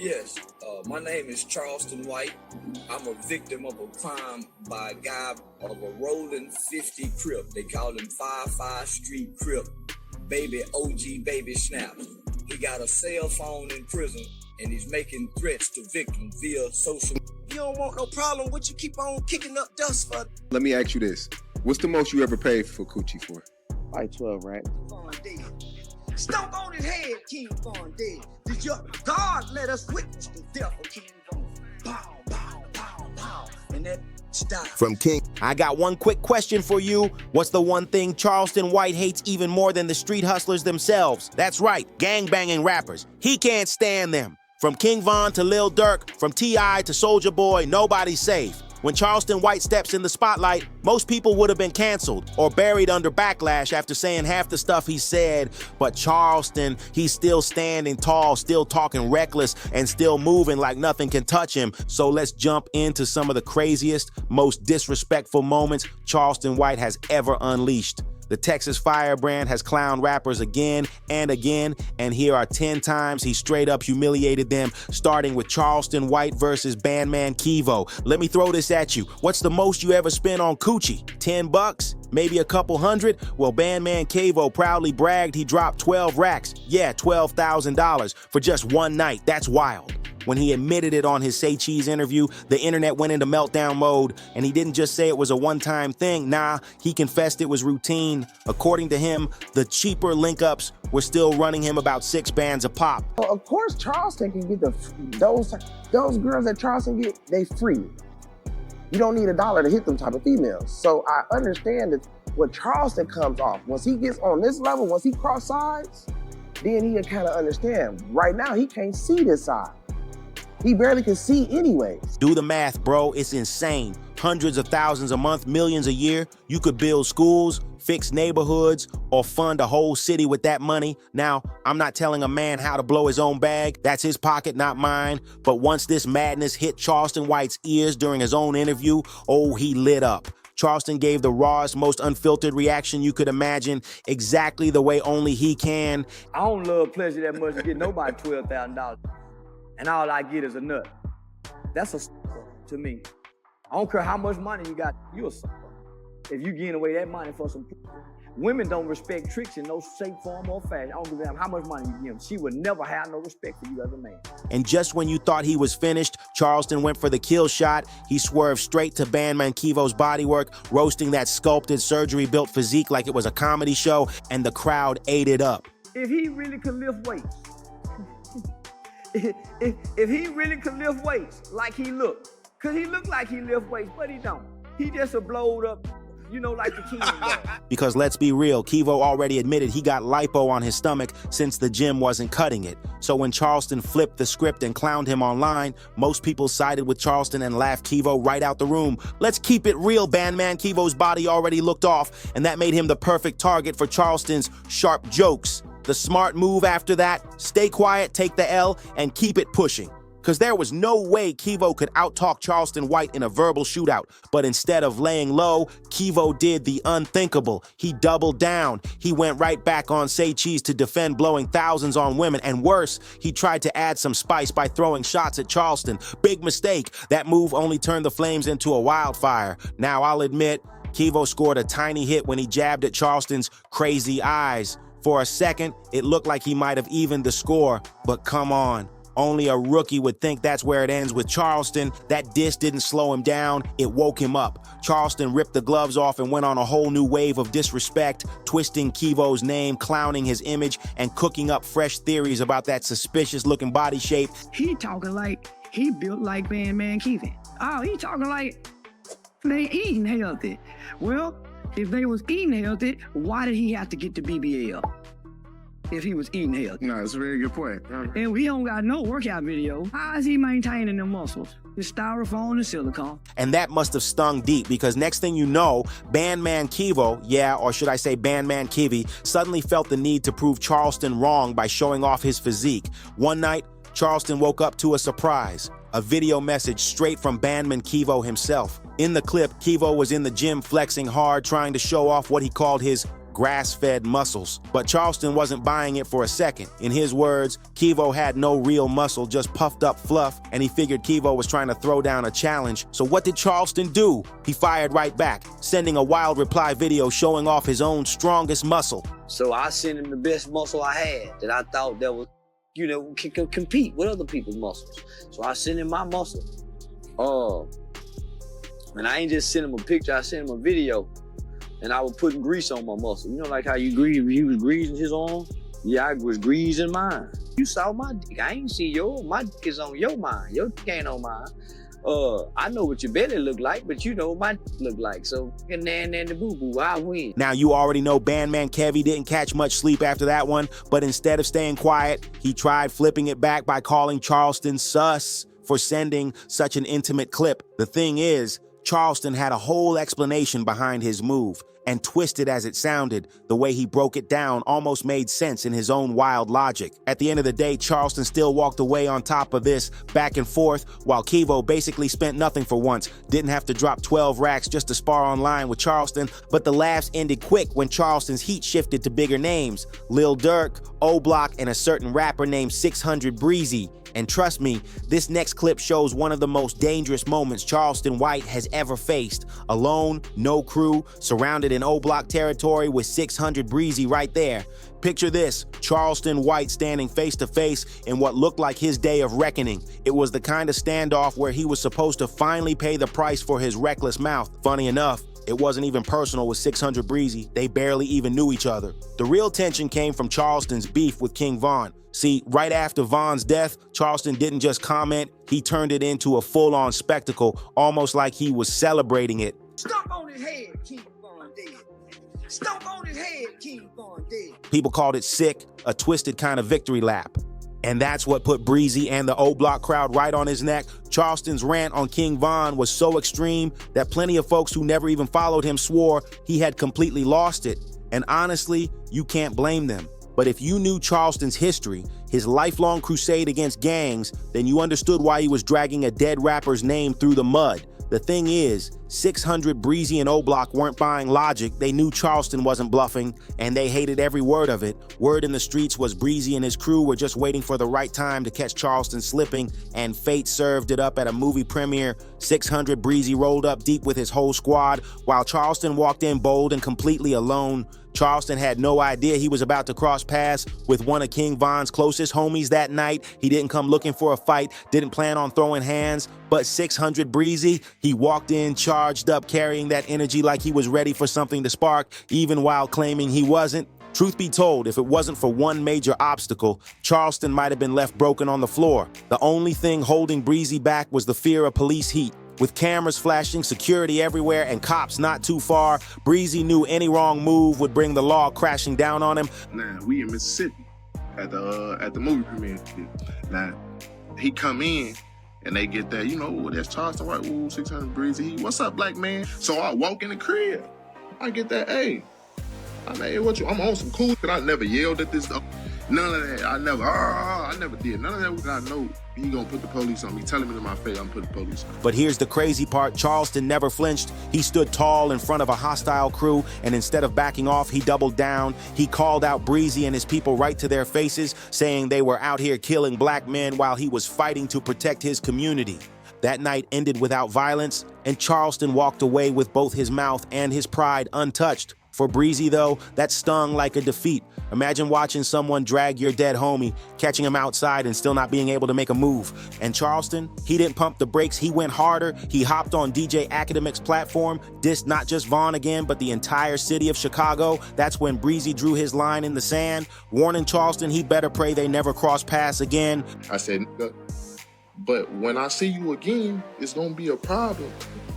Yes, my name is Charleston White. I'm a victim of a crime by a guy of a rolling 50 Crip. They call him 5-5 Street Crip. Baby OG Baby Snap. He got a cell phone in prison and he's making threats to victims via social. You don't want no problem. What you keep on kicking up dust for? Let me ask you this. What's the most you ever paid for coochie for? Like 12, right? Von dead. Stomp on his head, King Von dead. Did your God let us witness the death of King Von? Pow, pow, pow, pow. And that style. From King. I got one quick question for you. What's the one thing Charleston White hates even more than the street hustlers themselves? That's right, gang-banging rappers. He can't stand them. From King Von to Lil Durk, from T.I. to Soulja Boy, nobody's safe. When Charleston White steps in the spotlight, most people would have been canceled or buried under backlash after saying half the stuff he said. But Charleston, he's still standing tall, still talking reckless, and still moving like nothing can touch him. So let's jump into some of the craziest, most disrespectful moments Charleston White has ever unleashed. The Texas firebrand has clowned rappers again and again, and here are 10 times he straight up humiliated them, starting with Charleston White versus Bandman Kevo. Let me throw this at you. What's the most you ever spent on coochie? 10 bucks? Maybe a couple hundred? Well, Bandman Kevo proudly bragged he dropped 12 racks. Yeah, $12,000 for just one night. That's wild. When he admitted it on his Say Cheese interview, the internet went into meltdown mode, and he didn't just say it was a one-time thing. Nah, he confessed it was routine. According to him, the cheaper link-ups were still running him about 6 bands a pop. Well, of course, Charleston can get those girls that Charleston get, they free. You don't need $1 to hit them type of females. So I understand that when Charleston comes off, once he gets on this level, once he cross sides, then he'll kind of understand. Right now, he can't see this side. He barely can see anyways. Do the math, bro. It's insane. Hundreds of thousands a month, millions a year. You could build schools, fix neighborhoods, or fund a whole city with that money. Now, I'm not telling a man how to blow his own bag. That's his pocket, not mine. But once this madness hit Charleston White's ears during his own interview, oh, he lit up. Charleston gave the rawest, most unfiltered reaction you could imagine, exactly the way only he can. I don't love pleasure that much to get nobody $12,000. And all I get is a nut. That's a to me. I don't care how much money you got, you a sucker. If you giving away that money for some, women don't respect tricks in no shape, form, or fashion. I don't give a damn how much money you give them. She would never have no respect for you as a man. And just when you thought he was finished, Charleston went for the kill shot. He swerved straight to Bandman Kevo's bodywork, roasting that sculpted, surgery-built physique like it was a comedy show, and the crowd ate it up. If he really could lift weights, if he really could lift weights like he looked, cause he look like he lift weights, but he don't. He just a blowed up, you know, like the king does. Because let's be real, Kevo already admitted he got lipo on his stomach since the gym wasn't cutting it. So when Charleston flipped the script and clowned him online, most people sided with Charleston and laughed Kevo right out the room. Let's keep it real, Bandman Kevo's body already looked off, and that made him the perfect target for Charleston's sharp jokes. The smart move after that, stay quiet, take the L, and keep it pushing. Because there was no way Kevo could out-talk Charleston White in a verbal shootout. But instead of laying low, Kevo did the unthinkable. He doubled down. He went right back on Say Cheese to defend blowing thousands on women. And worse, he tried to add some spice by throwing shots at Charleston. Big mistake. That move only turned the flames into a wildfire. Now, I'll admit, Kevo scored a tiny hit when he jabbed at Charleston's crazy eyes. For a second, it looked like he might have evened the score, but come on. Only a rookie would think that's where it ends with Charleston. That diss didn't slow him down, it woke him up. Charleston ripped the gloves off and went on a whole new wave of disrespect, twisting Kevo's name, clowning his image, and cooking up fresh theories about that suspicious-looking body shape. He talking like he built like Bandman Kevo. Oh, he talking like they eating healthy. Well, if they was eating healthy, why did he have to get the BBL? If he was eating healthy. No, that's a very good point. And we don't got no workout video. How is he maintaining them muscles? It's styrofoam and silicone. And that must have stung deep because next thing you know, Bandman Kevo, yeah, or should I say Bandman Kevo, suddenly felt the need to prove Charleston wrong by showing off his physique. One night, Charleston woke up to a surprise. A video message straight from Bandman Kevo himself. In the clip, Kevo was in the gym flexing hard, trying to show off what he called his grass-fed muscles. But Charleston wasn't buying it for a second. In his words, Kevo had no real muscle, just puffed up fluff, and he figured Kevo was trying to throw down a challenge. So what did Charleston do? He fired right back, sending a wild reply video showing off his own strongest muscle. So I sent him the best muscle I had that I thought that was, you know, could compete with other people's muscles. So I sent him my muscle. And I ain't just sent him a picture, I sent him a video. And I was putting grease on my muscle. You know, like how you grease, he was greasing his arm? Yeah, I was greasing mine. You saw my dick, I ain't see yours. My dick is on your mind, your dick ain't on mine. I know what your belly look like, but you know what my dick look like. So, and the boo-boo, I win. Now, you already know Bandman Kevo didn't catch much sleep after that one, but instead of staying quiet, he tried flipping it back by calling Charleston sus for sending such an intimate clip. The thing is, Charleston had a whole explanation behind his move, and twisted as it sounded, the way he broke it down almost made sense in his own wild logic. At the end of the day, Charleston still walked away on top of this back and forth, while Kevo basically spent nothing for once, didn't have to drop 12 racks just to spar online with Charleston, but the laughs ended quick when Charleston's heat shifted to bigger names, Lil Durk, O-Block, and a certain rapper named 600 Breezy. And trust me, this next clip shows one of the most dangerous moments Charleston White has ever faced. Alone, no crew, surrounded in O-Block territory with 600 Breezy right there. Picture this, Charleston White standing face to face in what looked like his day of reckoning. It was the kind of standoff where he was supposed to finally pay the price for his reckless mouth. Funny enough, it wasn't even personal with 600 Breezy. They barely even knew each other. The real tension came from Charleston's beef with King Von. See, right after Von's death, Charleston didn't just comment, he turned it into a full-on spectacle, almost like he was celebrating it. Stomp on his head, King Von dead. Stomp on his head, King Von dead. People called it sick, a twisted kind of victory lap. And that's what put Breezy and the O-Block crowd right on his neck. Charleston's rant on King Von was so extreme that plenty of folks who never even followed him swore he had completely lost it. And honestly, you can't blame them. But if you knew Charleston's history, his lifelong crusade against gangs, then you understood why he was dragging a dead rapper's name through the mud. The thing is, 600 Breezy and O-Block weren't buying logic. They knew Charleston wasn't bluffing, and they hated every word of it. Word in the streets was Breezy and his crew were just waiting for the right time to catch Charleston slipping, and fate served it up at a movie premiere. 600 Breezy rolled up deep with his whole squad, while Charleston walked in bold and completely alone. Charleston had no idea he was about to cross paths with one of King Von's closest homies that night. He didn't come looking for a fight, didn't plan on throwing hands, but 600 Breezy, he walked in charged up, carrying that energy like he was ready for something to spark, even while claiming he wasn't. Truth be told, if it wasn't for one major obstacle, Charleston might have been left broken on the floor. The only thing holding Breezy back was the fear of police heat. With cameras flashing, security everywhere, and cops not too far, Breezy knew any wrong move would bring the law crashing down on him. Now, we in Mississippi at the movie premiere. Now, he come in, and they get that, you know, that's Charleston White, ooh, 600 Breezy. What's up, black man? So I walk in the crib. I get that, hey, I'm on some cool shit. I never yelled at this stuff. None of that. I never did. None of that. I know he gonna put the police on me. Telling me to my face, I'm putting the police on me. But here's the crazy part. Charleston never flinched. He stood tall in front of a hostile crew, and instead of backing off, he doubled down. He called out Breezy and his people right to their faces, saying they were out here killing black men while he was fighting to protect his community. That night ended without violence, and Charleston walked away with both his mouth and his pride untouched. For Breezy, though, that stung like a defeat. Imagine watching someone drag your dead homie, catching him outside and still not being able to make a move. And Charleston, he didn't pump the brakes, he went harder. He hopped on DJ Academic's platform, dissed not just Von again, but the entire city of Chicago. That's when Breezy drew his line in the sand, warning Charleston he better pray they never cross paths again. I said, nigga, but when I see you again, it's gonna be a problem.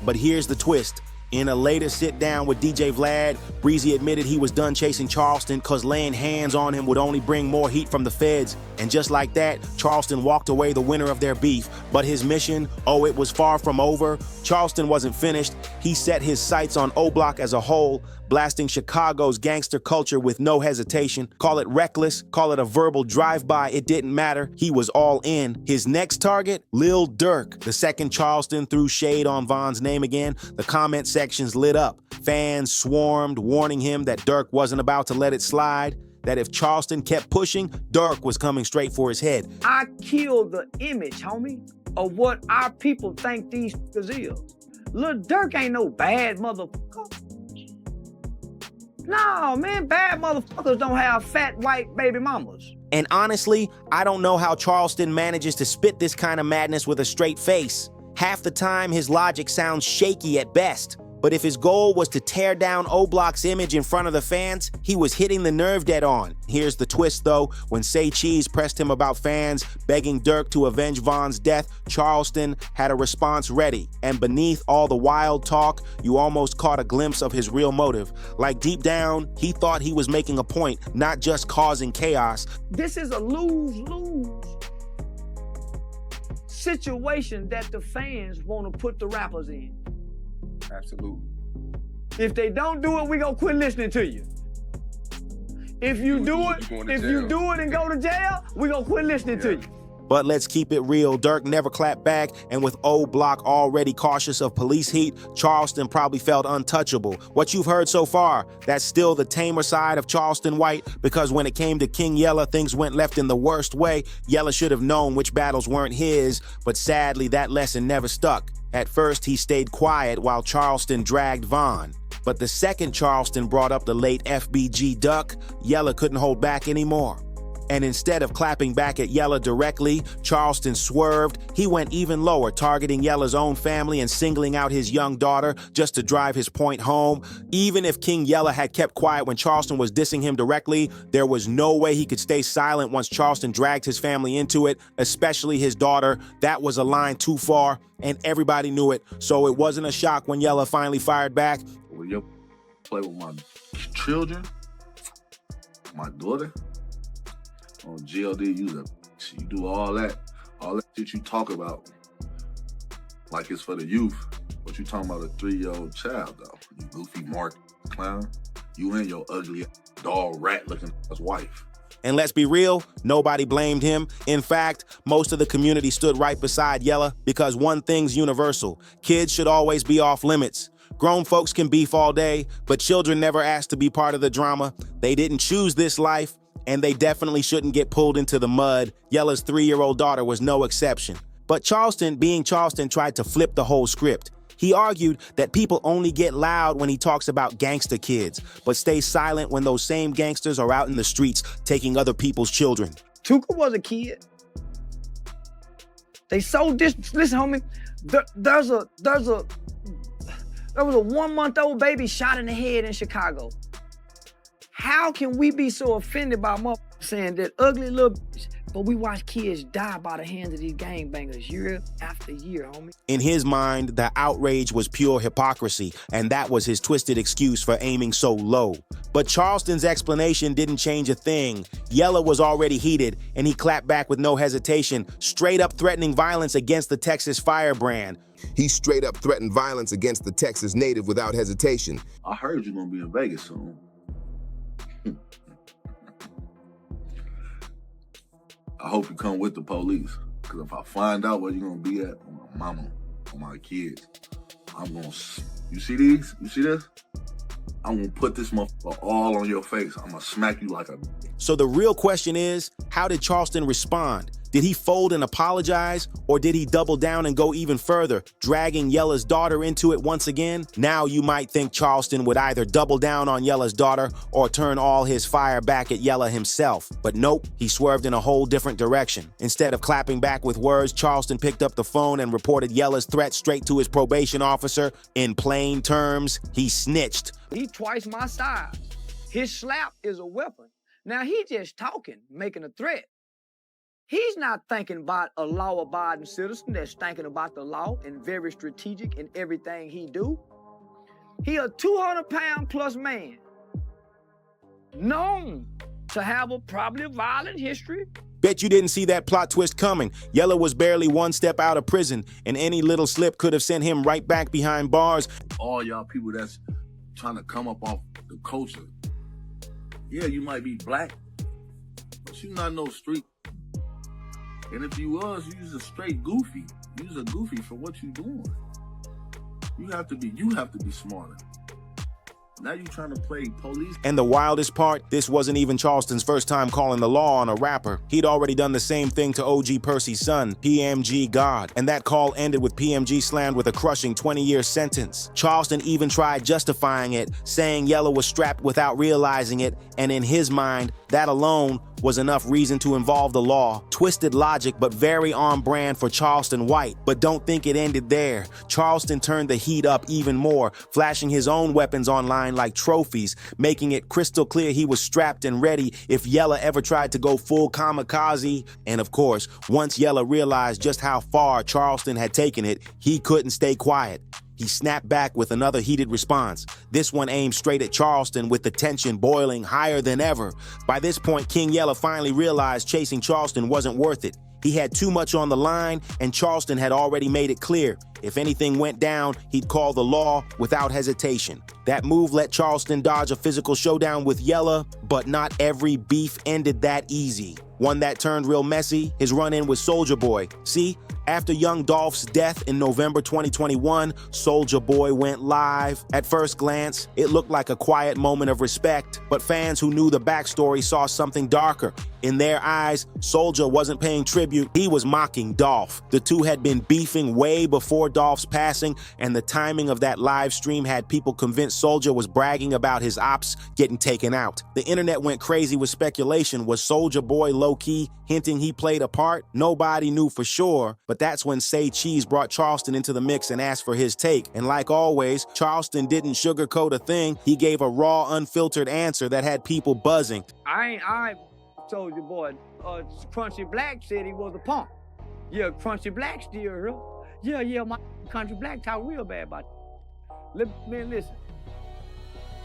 But here's the twist. In a later sit-down with DJ Vlad, Breezy admitted he was done chasing Charleston because laying hands on him would only bring more heat from the feds. And just like that, Charleston walked away the winner of their beef. But his mission, oh, it was far from over. Charleston wasn't finished. He set his sights on O-Block as a whole, blasting Chicago's gangster culture with no hesitation. Call it reckless, call it a verbal drive-by, it didn't matter. He was all in. His next target, Lil Durk. The second Charleston threw shade on Von's name again, the comment sections lit up. Fans swarmed, warning him that Durk wasn't about to let it slide, that if Charleston kept pushing, Durk was coming straight for his head. I killed the image, homie, of what our people think these niggas is. Lil Durk ain't no bad motherfucker. No, man, bad motherfuckers don't have fat white baby mamas. And honestly, I don't know how Charleston manages to spit this kind of madness with a straight face. Half the time, his logic sounds shaky at best. But if his goal was to tear down O-Block's image in front of the fans, he was hitting the nerve dead on. Here's the twist though, when Say Cheese pressed him about fans begging Durk to avenge Von's death, Charleston had a response ready. And beneath all the wild talk, you almost caught a glimpse of his real motive. Like deep down, he thought he was making a point, not just causing chaos. This is a lose-lose situation that the fans want to put the rappers in. Absolutely. If they don't do it, we gonna quit listening to you. If you do it and go to jail, we gonna quit listening to you. But let's keep it real, Durk never clapped back, and with O-Block already cautious of police heat, Charleston probably felt untouchable. What you've heard so far, that's still the tamer side of Charleston White, because when it came to King Yella, things went left in the worst way. Yella should have known which battles weren't his, but sadly that lesson never stuck. At first, he stayed quiet while Charleston dragged Von. But the second Charleston brought up the late FBG Duck, Yella couldn't hold back anymore. And instead of clapping back at Yella directly, Charleston swerved. He went even lower, targeting Yella's own family and singling out his young daughter just to drive his point home. Even if King Yella had kept quiet when Charleston was dissing him directly, there was no way he could stay silent once Charleston dragged his family into it, especially his daughter. That was a line too far, and everybody knew it. So it wasn't a shock when Yella finally fired back. When you play with my children, my daughter, on GLD, you do all that shit you talk about like it's for the youth. But you talking about a 3-year-old child, though. You goofy Mark clown. You and your ugly dog rat looking wife. And let's be real, nobody blamed him. In fact, most of the community stood right beside Yella because one thing's universal. Kids should always be off limits. Grown folks can beef all day, but children never asked to be part of the drama. They didn't choose this life, and they definitely shouldn't get pulled into the mud. Yella's 3-year-old daughter was no exception. But Charleston, being Charleston, tried to flip the whole script. He argued that people only get loud when he talks about gangster kids, but stay silent when those same gangsters are out in the streets taking other people's children. Tuka was a kid. They so listen, homie, there was a 1-month-old baby shot in the head in Chicago. How can we be so offended by motherfuckers saying that ugly little bitch, but we watch kids die by the hands of these gangbangers year after year, homie? In his mind, the outrage was pure hypocrisy, and that was his twisted excuse for aiming so low. But Charleston's explanation didn't change a thing. Yella was already heated, and he clapped back with no hesitation, straight up threatening violence against the Texas firebrand. He straight up threatened violence against the Texas native without hesitation. I heard you're gonna be in Vegas soon. I hope you come with the police, because if I find out where you're gonna be at, on my mama, on my kids, I'm gonna, you see these? You see this? I'm gonna put this motherfucker all on your face. I'm gonna smack you like a... So the real question is, how did Charleston respond? Did he fold and apologize, or did he double down and go even further, dragging Yella's daughter into it once again? Now you might think Charleston would either double down on Yella's daughter or turn all his fire back at Yella himself. But nope, he swerved in a whole different direction. Instead of clapping back with words, Charleston picked up the phone and reported Yella's threat straight to his probation officer. In plain terms, he snitched. He twice my size. His slap is a weapon. Now he just talking, making a threat. He's not thinking about a law-abiding citizen that's thinking about the law and very strategic in everything he do. He a 200-pound plus man, known to have a probably violent history, Bet you didn't see that plot twist coming. Yella was barely one step out of prison, and any little slip could have sent him right back behind bars. All y'all people that's trying to come up off the culture, yeah, you might be black, but you not no street. And if you was, you was a straight goofy. You was a goofy for what you doing. You have to be smarter. Now you trying to play police. And the wildest part, this wasn't even Charleston's first time calling the law on a rapper. He'd already done the same thing to OG Percy's son, PMG God, and that call ended with PMG slammed with a crushing 20-year sentence. Charleston even tried justifying it, saying Yella was strapped without realizing it, and in his mind, that alone was enough reason to involve the law. Twisted logic, but very on brand for Charleston White. But don't think it ended there. Charleston turned the heat up even more, flashing his own weapons online like trophies, making it crystal clear he was strapped and ready if Yella ever tried to go full kamikaze. And of course, once Yella realized just how far Charleston had taken it, he couldn't stay quiet. He snapped back with another heated response. This one aimed straight at Charleston with the tension boiling higher than ever. By this point, King Yella finally realized chasing Charleston wasn't worth it. He had too much on the line, and Charleston had already made it clear. If anything went down, he'd call the law without hesitation. That move let Charleston dodge a physical showdown with Yella, but not every beef ended that easy. One that turned real messy, his run-in with Soulja Boy. See, after Young Dolph's death in November 2021, Soulja Boy went live. At first glance, it looked like a quiet moment of respect, but fans who knew the backstory saw something darker. In their eyes, Soulja wasn't paying tribute, he was mocking Dolph. The two had been beefing way before Dolph's passing, and the timing of that live stream had people convinced Soulja was bragging about his ops getting taken out. The internet went crazy with speculation. Was Soulja Boy low-key hinting he played a part? Nobody knew for sure, but that's when Say Cheese brought Charleston into the mix and asked for his take. And like always, Charleston didn't sugarcoat a thing. He gave a raw, unfiltered answer that had people buzzing. I Soulja Boy. Crunchy Black said he was a punk. Yeah, Crunchy Black still real. Yeah, my Country Black talk real bad about it. Man, listen.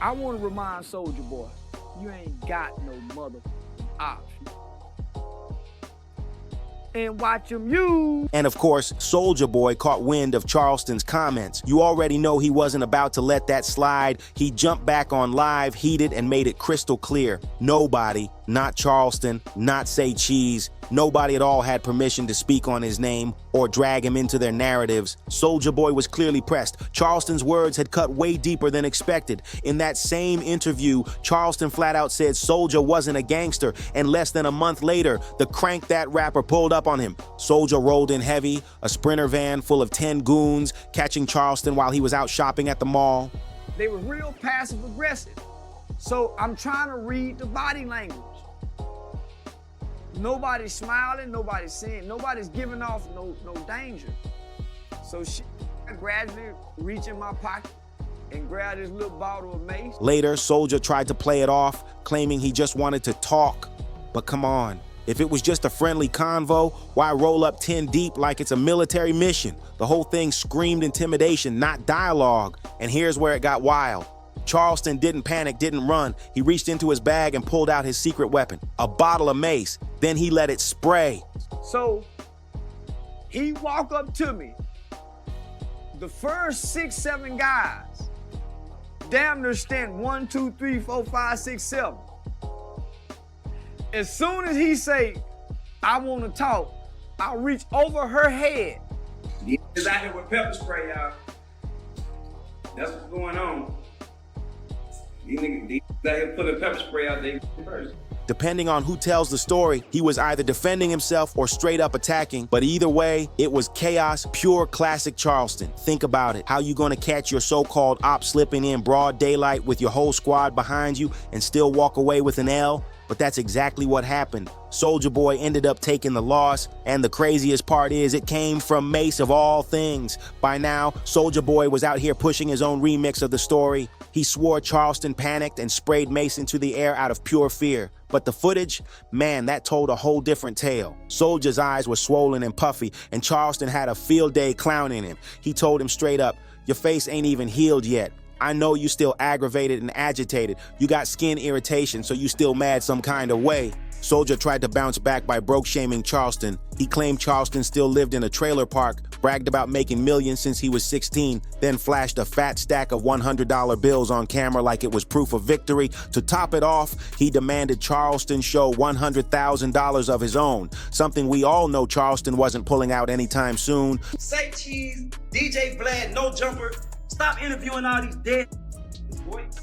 I want to remind Soulja Boy, you ain't got no mother option. And watch him use. And of course, Soulja Boy caught wind of Charleston's comments. You already know he wasn't about to let that slide. He jumped back on live, heated, and made it crystal clear. Nobody, not Charleston, not Say Cheese, nobody at all had permission to speak on his name or drag him into their narratives. Soulja Boy was clearly pressed. Charleston's words had cut way deeper than expected. In that same interview, Charleston flat out said Soulja wasn't a gangster, and less than a month later, the Crank That rapper pulled up on him. Soulja rolled in heavy, a Sprinter van full of 10 goons, catching Charleston while he was out shopping at the mall. They were real passive aggressive. So I'm trying to read the body language. Nobody's smiling, nobody's saying, nobody's giving off no danger. So she gradually reached in my pocket and grabbed this little bottle of mace. Later, Soulja tried to play it off, claiming he just wanted to talk. But come on, if it was just a friendly convo, why roll up 10 deep like it's a military mission? The whole thing screamed intimidation, not dialogue. And here's where it got wild. Charleston didn't panic, didn't run. He reached into his bag and pulled out his secret weapon, a bottle of mace. Then he let it spray. So he walked up to me. The first 6, 7 guys, damn near stand 1, 2, 3, 4, 5, 6, 7. As soon as he say, I want to talk, I'll reach over her head. He's out here with pepper spray, y'all. That's what's going on. These niggas out here putting pepper spray out there first. Depending on who tells the story, he was either defending himself or straight up attacking, but either way, it was chaos, pure classic Charleston. Think about it. How you gonna catch your so-called op slipping in broad daylight with your whole squad behind you and still walk away with an L? But that's exactly what happened. Soulja Boy ended up taking the loss, and the craziest part is it came from Mace of all things. By now, Soulja Boy was out here pushing his own remix of the story. He swore Charleston panicked and sprayed Mace into the air out of pure fear. But the footage, man, that told a whole different tale. Soulja's eyes were swollen and puffy, and Charleston had a field day clowning him. He told him straight up, your face ain't even healed yet. I know you still aggravated and agitated. You got skin irritation, so you still mad some kind of way. Soulja tried to bounce back by broke-shaming Charleston. He claimed Charleston still lived in a trailer park, bragged about making millions since he was 16, then flashed a fat stack of $100 bills on camera like it was proof of victory. To top it off, he demanded Charleston show $100,000 of his own, something we all know Charleston wasn't pulling out anytime soon. Say cheese, DJ Vlad, no jumper. Stop interviewing all these dead.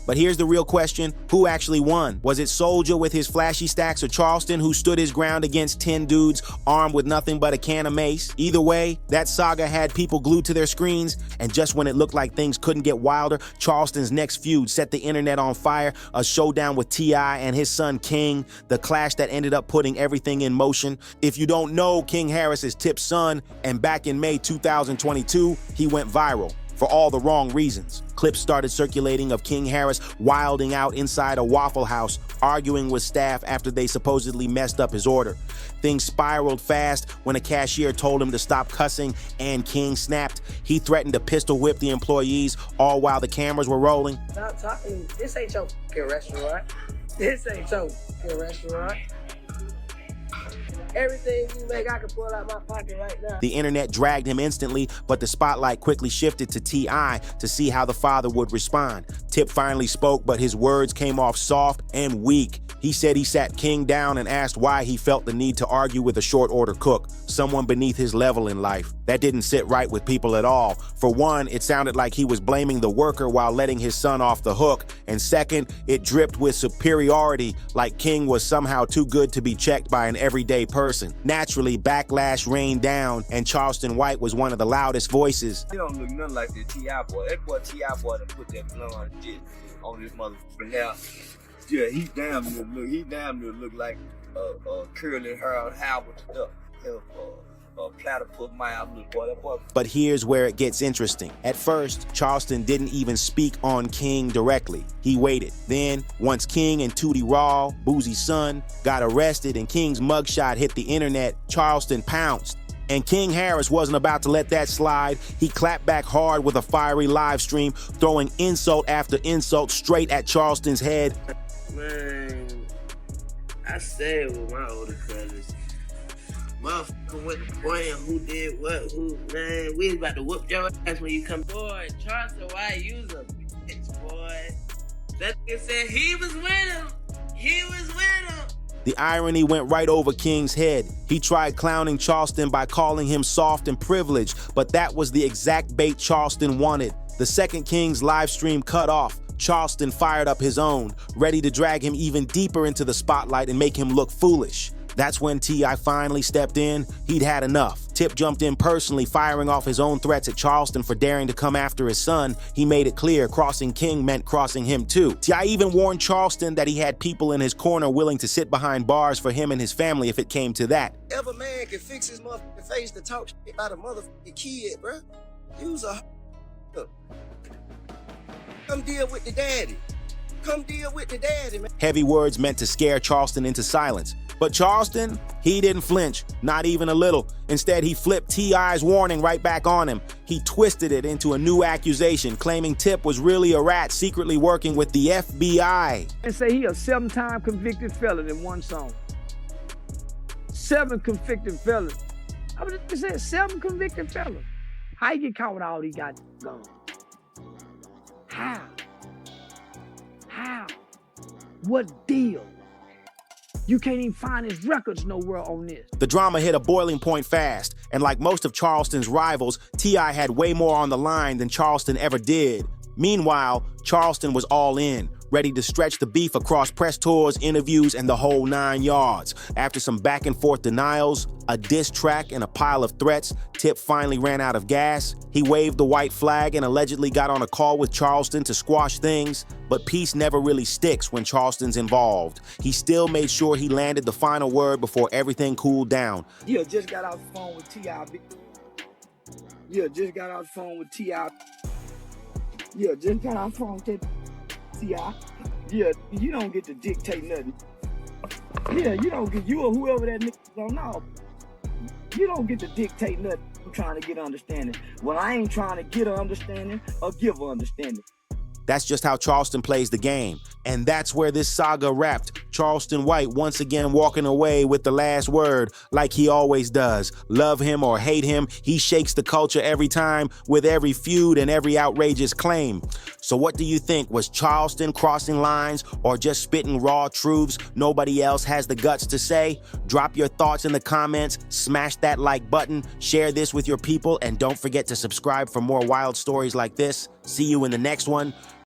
But here's the real question, who actually won? Was it Soulja with his flashy stacks or Charleston who stood his ground against 10 dudes armed with nothing but a can of mace? Either way, that saga had people glued to their screens, and just when it looked like things couldn't get wilder, Charleston's next feud set the internet on fire, a showdown with T.I. and his son King, the clash that ended up putting everything in motion. If you don't know, King Harris is Tip's son, and back in May 2022, he went viral. For all the wrong reasons. Clips started circulating of King Harris wilding out inside a Waffle House, arguing with staff after they supposedly messed up his order. Things spiraled fast when a cashier told him to stop cussing and King snapped. He threatened to pistol whip the employees, all while the cameras were rolling. Stop talking. This ain't your fucking restaurant. This ain't your fucking restaurant. Everything you make, I can pull out my pocket right now. The internet dragged him instantly, but the spotlight quickly shifted to T.I. to see how the father would respond. Tip finally spoke, but his words came off soft and weak. He said he sat King down and asked why he felt the need to argue with a short order cook, someone beneath his level in life. That didn't sit right with people at all. For one, it sounded like he was blaming the worker while letting his son off the hook. And second, it dripped with superiority, like King was somehow too good to be checked by an everyday person. Naturally, backlash rained down, and Charleston White was one of the loudest voices. He don't look nothing like the T.I. boy. That boy T.I. boy that put that blonde shit on his motherfucking hair. Yeah, he damn near look like curly hair with stuff. Platypus mouth, boy. That boy. But here's where it gets interesting. At first, Charleston didn't even speak on King directly. He waited. Then, once King and Tootie Raw, Boozie's son, got arrested and King's mugshot hit the internet, Charleston pounced. And King Harris wasn't about to let that slide. He clapped back hard with a fiery live stream, throwing insult after insult straight at Charleston's head. Man, I stayed with my older cousins. Motherfucker went to playing who did what, who, man. We was about to whoop your ass when you come. Boy, Charleston White, you was a bitch, boy. That nigga said he was with him. He was with him. The irony went right over King's head. He tried clowning Charleston by calling him soft and privileged, but that was the exact bait Charleston wanted. The second King's live stream cut off. Charleston fired up his own, ready to drag him even deeper into the spotlight and make him look foolish. That's when T.I. finally stepped in. He'd had enough. Tip jumped in personally, firing off his own threats at Charleston for daring to come after his son. He made it clear crossing King meant crossing him too. T.I. even warned Charleston that he had people in his corner willing to sit behind bars for him and his family if it came to that. Every man can fix his motherfucking face to talk shit about a motherfucking kid, bro. Use a come deal with the daddy. Come deal with the daddy, man. Heavy words meant to scare Charleston into silence. But Charleston, he didn't flinch, not even a little. Instead, he flipped T.I.'s warning right back on him. He twisted it into a new accusation, claiming Tip was really a rat secretly working with the FBI. And say he a 7-time convicted felon in one song. 7 convicted felons. I was just saying 7 convicted felons. How you get caught with all these guys guns? How? How? What deal? You can't even find his records nowhere on this. The drama hit a boiling point fast, and like most of Charleston's rivals, T.I. had way more on the line than Charleston ever did. Meanwhile, Charleston was all in, ready to stretch the beef across press tours, interviews, and the whole 9 yards. After some back and forth denials, a diss track, and a pile of threats, Tip finally ran out of gas. He waved the white flag and allegedly got on a call with Charleston to squash things, but peace never really sticks when Charleston's involved. He still made sure he landed the final word before everything cooled down. Yeah, just got off the phone with T.I. Yeah, just got off the phone with T.I. Yeah, just got off the phone with T.I. Yeah, you don't get to dictate nothing. Yeah, you don't get, you or whoever that nigga don't know. You don't get to dictate nothing. I'm trying to get understanding. Well, I ain't trying to get an understanding or give an understanding. That's just how Charleston plays the game. And that's where this saga wrapped. Charleston White once again walking away with the last word, like he always does. Love him or hate him, he shakes the culture every time with every feud and every outrageous claim. So what do you think? Was Charleston crossing lines or just spitting raw truths nobody else has the guts to say? Drop your thoughts in the comments, smash that like button, share this with your people, and don't forget to subscribe for more wild stories like this. See you in the next one.